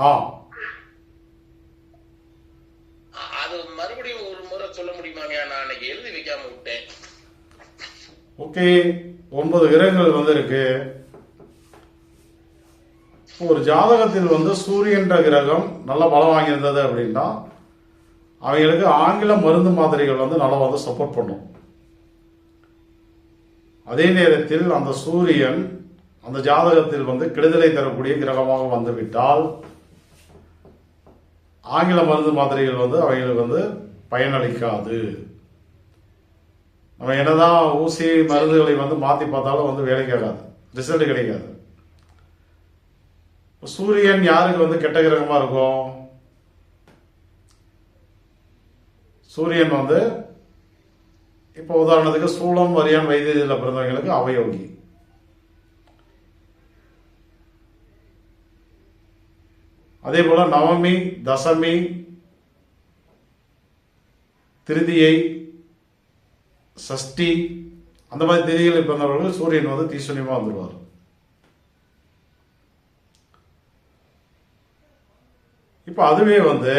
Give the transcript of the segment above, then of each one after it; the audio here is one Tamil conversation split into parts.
ஆ, அது மறுபடியும் ஒரு முறை சொல்ல முடியுமாங்க? நான் அன்னைக்கு எழுதி வைக்காம விட்டேன். ஓகே. 9 கிரகங்கள் வந்து இருக்கு. ஒரு ஜாதகத்தில் வந்து சூரியன்ற கிரகம் நல்ல பலம் வாங்கியிருந்தது அப்படின்னா அவங்களுக்கு ஆங்கில மருந்து மாத்திரைகள் வந்து நல்லா வந்து சப்போர்ட் பண்ணும். அதே நேரத்தில் அந்த சூரியன் அந்த ஜாதகத்தில் வந்து கெடுதலை தரக்கூடிய கிரகமாக வந்துவிட்டால் ஆங்கில மருந்து மாத்திரைகள் வந்து அவங்களுக்கு வந்து பயனளிக்காது. நம்ம என்னதான் ஊசி மருந்துகளை வந்து மாற்றி பார்த்தாலும் வந்து வேலை கேட்காது, ரிசல்ட் கிடைக்காது. சூரியன் யாருக்கு வந்து கெட்ட கிரகமா இருக்கும்? சூரியன் வந்து இப்போ உதாரணத்துக்கு சூளம் வரியான் வைத்தியத்தில் பிறந்தவங்களுக்கு அவயோகி. அதே போல நவமி, தசமி, திருதியை, சஷ்டி அந்த மாதிரி திதிகளில் பிறந்தவர்களுக்கு சூரியன் வந்து தீசூன்யமா வந்துடுவார். இப்ப அதுவே வந்து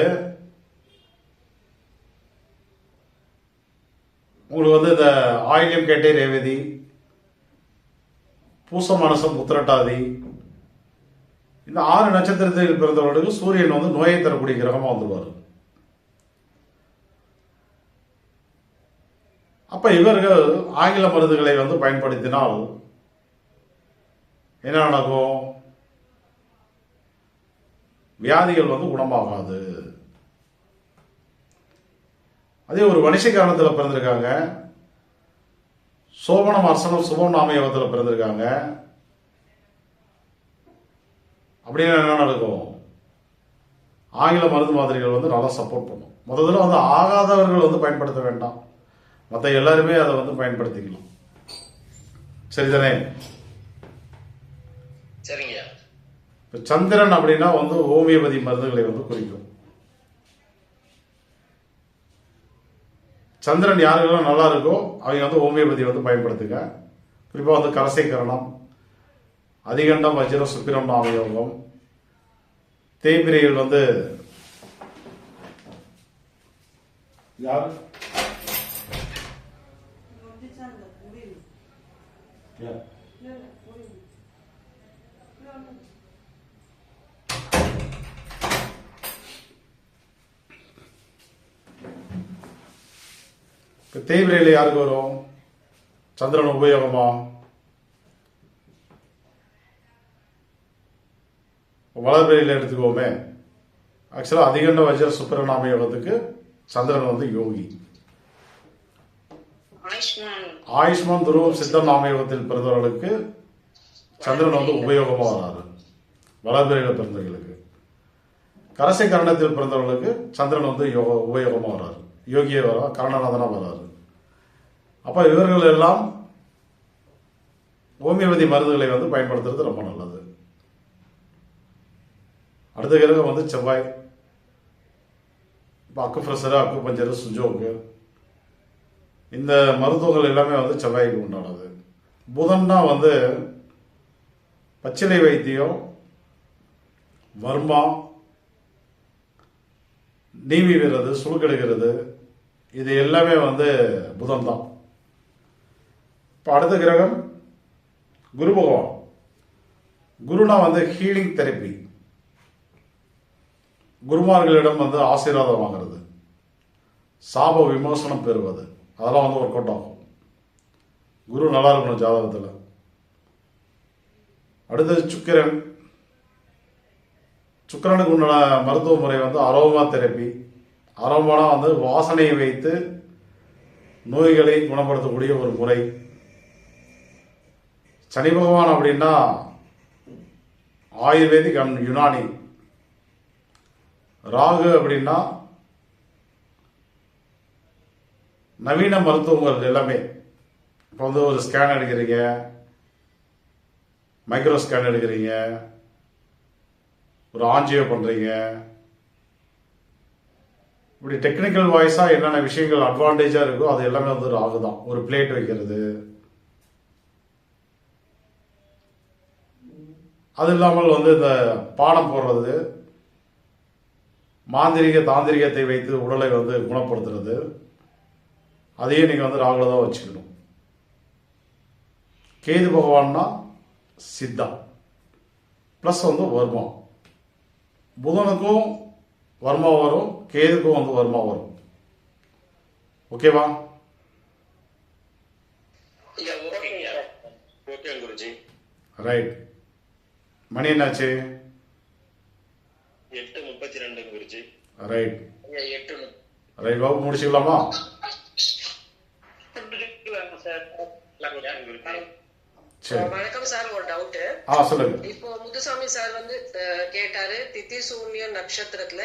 உங்களுக்கு வந்து இந்த ஆயில்யம் கேட்டை ரேவதி, பூச மனசம் உத்திரட்டாதி இந்த 6 நட்சத்திரத்தில் பிறந்தவர்களுக்கு சூரியன் வந்து நோயை தரக்கூடிய கிரகமா வந்துடுவார். அப்ப இவர்கள் ஆங்கில மருந்துகளை வந்து பயன்படுத்தினால் என்ன நடக்கும்? வியாதிகள் வந்து குணமாகாது. அதே ஒரு வணிசை காரணத்தில் பிறந்திருக்காங்க, சோபனம் அர்சனம் சுபம் நாமயோகத்தில் பிறந்திருக்காங்க அப்படின்னு என்ன நடக்கும்? ஆங்கில மருந்து மாதிரிகள் வந்து நல்லா சப்போர்ட் பண்ணும். முதல்ல வந்து ஆகாதவர்கள் வந்து பயன்படுத்த வேண்டாம், மற்ற எல்லாருமே அதை வந்து பயன்படுத்திக்கலாம். சரிதானே? சரிங்க. இப்போ சந்திரன் அப்படின்னா வந்து ஹோமியோபதி மருந்துகளை வந்து குறிக்கும். சந்திரன் யாருக்கெல்லாம் நல்லா இருக்கோ அவங்க வந்து ஹோமியோபதி வந்து பயன்படுத்துங்க. குறிப்பாக வந்து கரசை கரணம், அதிகண்டம் வஜ்ரம் சுக்கிரம் நாமயோகம், தேய்பிரையில் வந்து யார் தேய்பிரையில் யாருக்கு வரும்? சந்திரன் உபயோகமா? வளர்பிரையில் எடுத்துக்கோமே, ஆக்சுவலாக அதிகண்ட வஜ்ர சுக்கிரநாம யோகத்துக்கு சந்திரன் வந்து யோகி. ஆயுஷ்மான் துருவம் சித்த நாமயோகத்தில் பிறந்தவர்களுக்கு சந்திரன் வந்து உபயோகமா வராது. வளர்பிரையில் பிறந்தவர்களுக்கு. கரசை கரணத்தில் பிறந்தவர்களுக்கு சந்திரன் வந்து உபயோகமா வராது, யோகியே வர கரணநாதனா வராது. அப்ப இவர்கள் எல்லாம் ஹோமியோபதி மருந்துகளை வந்து பயன்படுத்துறது ரொம்ப நல்லது. அடுத்த கிரகம் வந்து செவ்வாய். இப்போ அக்குப்ரெஷரு, அக்குபஞ்சரு, சுஜோக்கு இந்த மருத்துவங்கள் எல்லாமே வந்து செவ்வாய்க்கு உண்டானது. புதன்னா வந்து பச்சிலை வைத்தியம், வர்மா, நீவி விடுறது, சுழுக்கெடுக்கிறது இது எல்லாமே வந்து புதன் தான். இப்போ அடுத்த கிரகம் குரு பகவான். குருனா வந்து ஹீலிங் தெரப்பி, குருமார்களிடம் வந்து ஆசீர்வாதம் வாங்குறது, சாப விமோசனம் பெறுவது, அதெல்லாம் வந்து ஒர்க் அவுட் ஆகும். குரு நல்லா இருக்கணும் ஜாதகத்தில். அடுத்தது சுக்கிரன். சுக்கிரனுக்கு உண்டான மருத்துவ முறை வந்து அரோமா தெரப்பி. அரோமானா வந்து வாசனையை வைத்து நோய்களை குணப்படுத்தக்கூடிய ஒரு முறை. சனி பகவான் அப்படின்னா ஆயுர்வேதிக் அண்ட் யுனானி. ராகு அப்படின்னா நவீன மருத்துவங்கள் எல்லாமே. இப்போ வந்து ஒரு ஸ்கேன் எடுக்கிறீங்க, மைக்ரோ ஸ்கேன் எடுக்கிறீங்க, ஒரு ஆஞ்சியோ பண்றீங்க, இப்படி டெக்னிக்கல் வாய்ஸா என்னென்ன விஷயங்கள் அட்வான்டேஜா இருக்கோ அது எல்லாமே வந்து ராகு தான். ஒரு பிளேட் வைக்கிறது, அது இல்லாமல் வந்து இந்த பாடம் போடுறது, மாந்திரிக தாந்திரிகத்தை வைத்து உடலை வந்து குணப்படுத்துறது, அதையே நீங்கள் வந்து ராகுல தான் வச்சுக்கணும். கேது பகவான்னா சித்தா ப்ளஸ் வந்து வர்மா. புதனுக்கும் வர்மா வரும், கேதுக்கும் வந்து வர்மா வரும். ஓகேவா? ஓகே குருஜி. ரைட். மணி என்னாச்சு? 8:32 குருஜி. Right 8 right. வகுப்பு முடிச்சுக்கலாமா? சரி. வணக்கம் சார், ஒரு டவுட். சொல்லுங்க. இப்போ முத்துசாமி சார் வந்து கேட்டாரு, திதி சூன்ய நட்சத்திரத்துல